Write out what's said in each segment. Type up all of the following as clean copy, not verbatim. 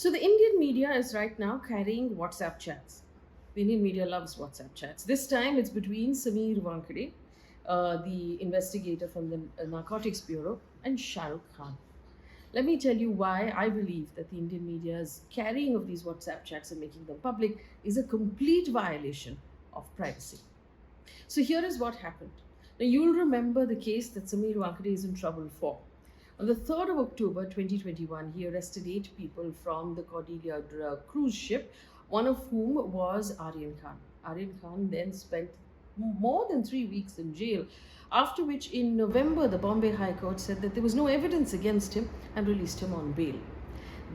So the Indian media is right now carrying WhatsApp chats. The Indian media loves WhatsApp chats. This time it's between Sameer Wankhade, the investigator from the Narcotics Bureau, and Shahrukh Khan. Let me tell you why I believe that the Indian media's carrying of these WhatsApp chats and making them public is a complete violation of privacy. So here is what happened. Now you'll remember the case that Sameer Wankhade is in trouble for. On the 3rd of October 2021, he arrested 8 people from the Cordelia cruise ship, one of whom was Aryan Khan. Aryan Khan then spent more than 3 weeks in jail, after which in November the Bombay High Court said that there was no evidence against him and released him on bail.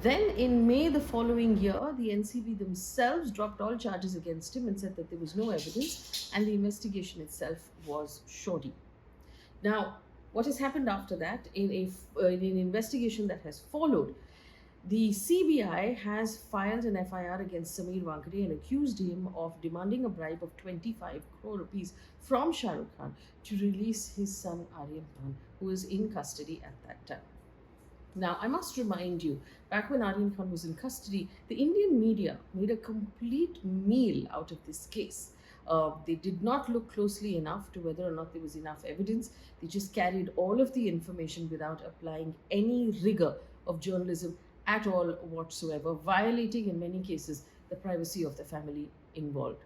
Then in May the following year, the NCB themselves dropped all charges against him and said that there was no evidence and the investigation itself was shoddy. Now, what has happened after that, in an investigation that has followed, the CBI has filed an FIR against Sameer Wankhade and accused him of demanding a bribe of 25 crore rupees from Shahrukh Khan to release his son Aryan Khan, who is in custody at that time. Now, I must remind you, back when Aryan Khan was in custody, the Indian media made a complete meal out of this case. They did not look closely enough to whether or not there was enough evidence. They just carried all of the information without applying any rigor of journalism at all whatsoever, violating in many cases the privacy of the family involved.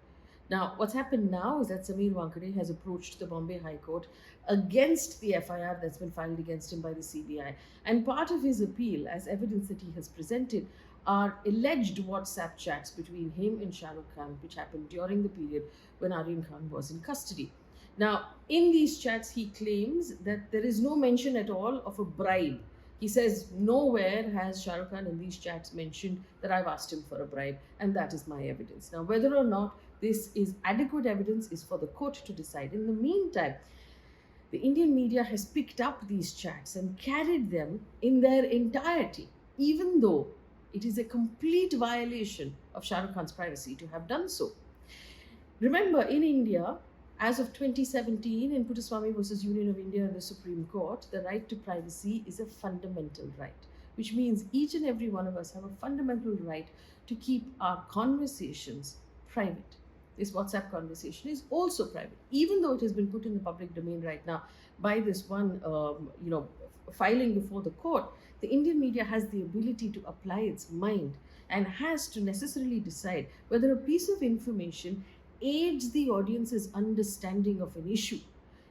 Now, what's happened now is that Sameer Wankhade has approached the Bombay High Court against the FIR that's been filed against him by the CBI. And part of his appeal, as evidence that he has presented, are alleged WhatsApp chats between him and Shahrukh Khan, which happened during the period when Aryan Khan was in custody. Now, in these chats, he claims that there is no mention at all of a bribe. He says nowhere has Shahrukh Khan in these chats mentioned that I've asked him for a bribe, and that is my evidence. Now, whether or not this is adequate evidence is for the court to decide. In the meantime, the Indian media has picked up these chats and carried them in their entirety, even though it is a complete violation of Shahrukh Khan's privacy to have done so. Remember, in India, as of 2017, in Puttaswamy versus Union of India in the Supreme Court, the right to privacy is a fundamental right, which means each and every one of us have a fundamental right to keep our conversations private. This WhatsApp conversation is also private, even though it has been put in the public domain right now by this one, filing before the court. The Indian media has the ability to apply its mind and has to necessarily decide whether a piece of information aids the audience's understanding of an issue.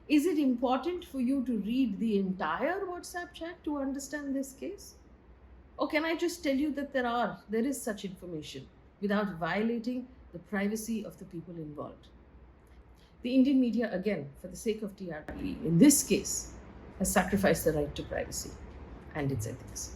Is it important for you to read the entire WhatsApp chat to understand this case? Or can I just tell you that there is such information without violating the privacy of the people involved? The Indian media, again, for the sake of TRP, in this case, has sacrificed the right to privacy and its ethics.